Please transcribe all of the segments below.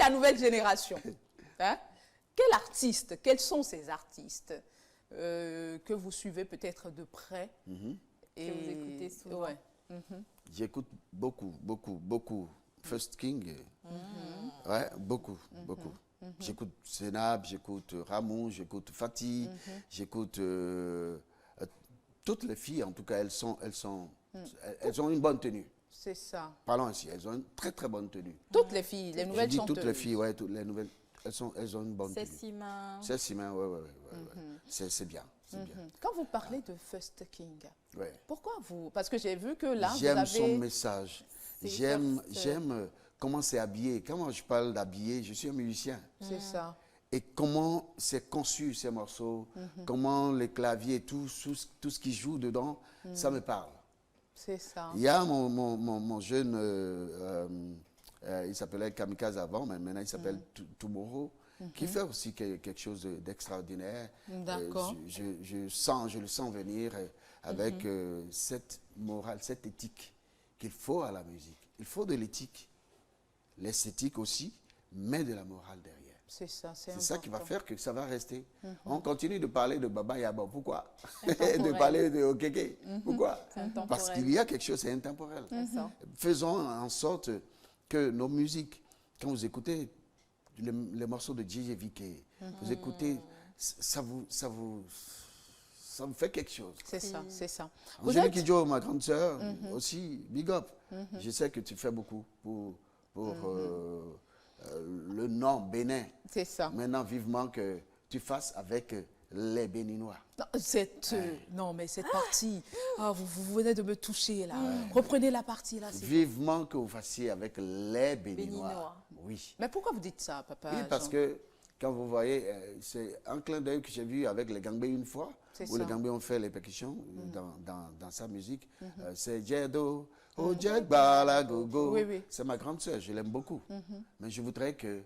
la nouvelle génération. Hein? Quel artiste, quels sont ces artistes que vous suivez peut-être de près Que vous écoutez souvent. Ouais. J'écoute beaucoup. First King, ouais, beaucoup. J'écoute Senab, j'écoute Ramon, j'écoute Fatih, j'écoute toutes les filles, en tout cas, elles ont une bonne tenue. C'est ça. Parlons ainsi, elles ont une très très bonne tenue. Toutes les filles, les nouvelles chanteuses. Toutes les filles, ouais, toutes les nouvelles, elles ont une bonne tenue. Cécima, ouais. C'est bien, c'est bien. Quand vous parlez de First King, Ouais. pourquoi vous... Parce que j'ai vu que là, vous J'aime avez... son message. J'aime comment c'est habillé. Quand je parle d'habillé, je suis un musicien. C'est ça. Et comment c'est conçu ces morceaux, comment les claviers, tout ce qui joue dedans, ça me parle. C'est ça. Il y a mon jeune, il s'appelait Kamikaze avant, mais maintenant il s'appelle Tomorrow, qui fait aussi quelque chose d'extraordinaire. D'accord. Je le sens venir avec cette morale, cette éthique qu'il faut à la musique. Il faut de l'éthique, l'esthétique aussi, mais de la morale derrière. C'est ça, c'est ça qui va faire que ça va rester. On continue de parler de Baba Yaba, pourquoi? De parler de Okeke, pourquoi? Parce qu'il y a quelque chose, c'est intemporel. Faisons en sorte que nos musiques, quand vous écoutez les morceaux de J.J. Viquet, vous écoutez, ça vous fait quelque chose. C'est ça, c'est ça. Angélique Kidjo, ma grande sœur, aussi, big up. Je sais que tu fais beaucoup pour le nom Bénin. C'est ça. Maintenant, vivement que tu fasses avec les Béninois. Non, mais cette partie, vous venez de me toucher là. Reprenez la partie là. Vivement que vous fassiez avec les Béninois. Oui. Mais pourquoi vous dites ça, papa? Oui, parce que quand vous voyez, c'est un clin d'œil que j'ai vu avec les Gambés une fois, où les Gambés ont fait les percussions dans sa musique. C'est Djedo, oh Djedbala Gogo. Oui. C'est ma grande sœur, je l'aime beaucoup. Mais je voudrais que,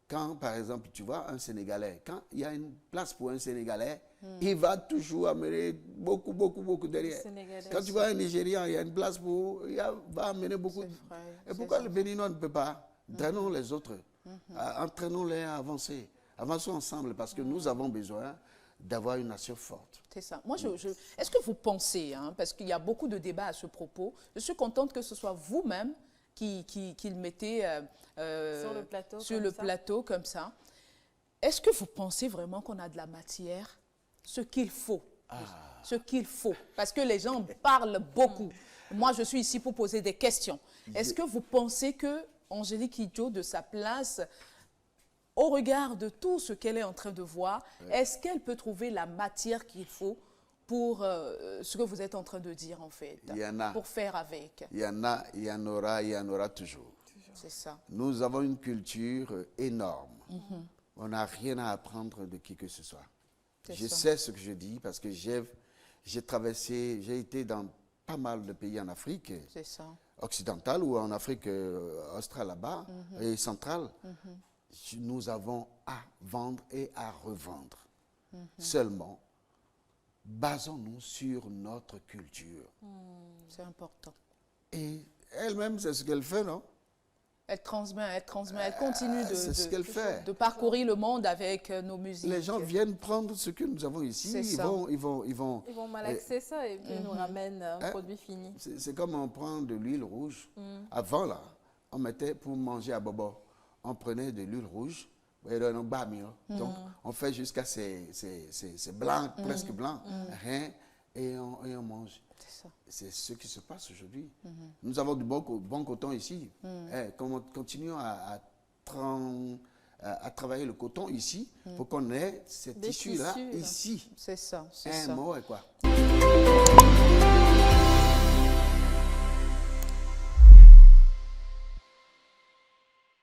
quand par exemple, tu vois un Sénégalais, quand il y a une place pour un Sénégalais, il va toujours amener beaucoup derrière. Quand tu vois un Nigérian, il y a une place pour, va amener beaucoup. Et pourquoi le Béninois ne peut pas? Drainons les autres, entraînons-les à avancer. Avançons ensemble parce que nous avons besoin d'avoir une nation forte. C'est ça. Moi, est-ce que vous pensez, parce qu'il y a beaucoup de débats à ce propos, je suis contente que ce soit vous-même qui le mettez sur le plateau comme ça. Est-ce que vous pensez vraiment qu'on a de la matière, ce qu'il faut? Ce qu'il faut. Parce que les gens parlent beaucoup. Moi, je suis ici pour poser des questions. Est-ce que vous pensez que Angélique Kidjo, de sa place, au regard de tout ce qu'elle est en train de voir, est-ce qu'elle peut trouver la matière qu'il faut pour ce que vous êtes en train de dire, en fait, pour faire avec? Il y en a, il y en aura toujours. C'est ça. Nous avons une culture énorme. On n'a rien à apprendre de qui que ce soit. Je sais ce que je dis parce que j'ai traversé, j'ai été dans pas mal de pays en Afrique occidentale ou en Afrique australe là-bas et centrale. Nous avons à vendre et à revendre. Seulement, basons-nous sur notre culture. C'est important. Et elle-même, c'est ce qu'elle fait, non? Elle transmet, elle continue de parcourir le monde avec nos musiques. Les gens viennent prendre ce que nous avons ici, ils vont malaxer ça et puis nous ramènent un produit fini. C'est comme on prend de l'huile rouge. Avant, là, on mettait pour manger à bobo, on prenait de l'huile rouge, donc on fait jusqu'à ces blancs, presque blancs, rien, et on mange. C'est ce qui se passe aujourd'hui. Nous avons du bon coton ici. Continuons à travailler le coton ici pour qu'on ait ces tissus-là ici. C'est ça. Un mot et quoi.